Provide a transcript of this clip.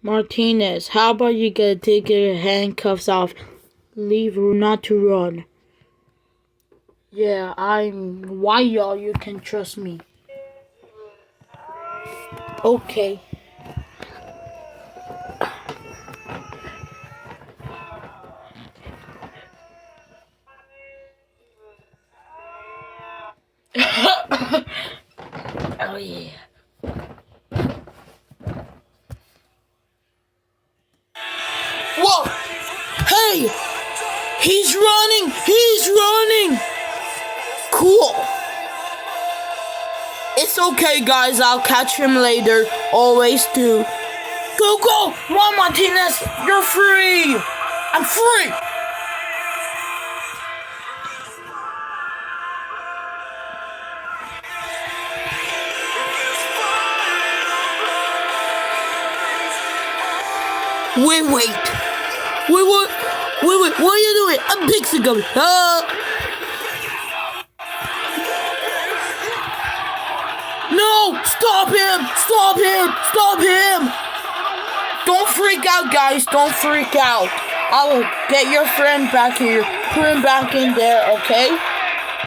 Martinez, how about you take your handcuffs off? Leave room not to run. Yeah, why y'all, you can trust me. Okay. Oh yeah. Whoa! Hey! He's running! He's running! Cool. It's okay, guys. I'll catch him later. Always do. Go, go! Run, Martinez! You're free! I'm free! Wait, what? What are you doing? I'm Pixie Gummy. No! Stop him! Stop him! Stop him! Don't freak out, guys. Don't freak out. I will get your friend back here. Put him back in there, okay?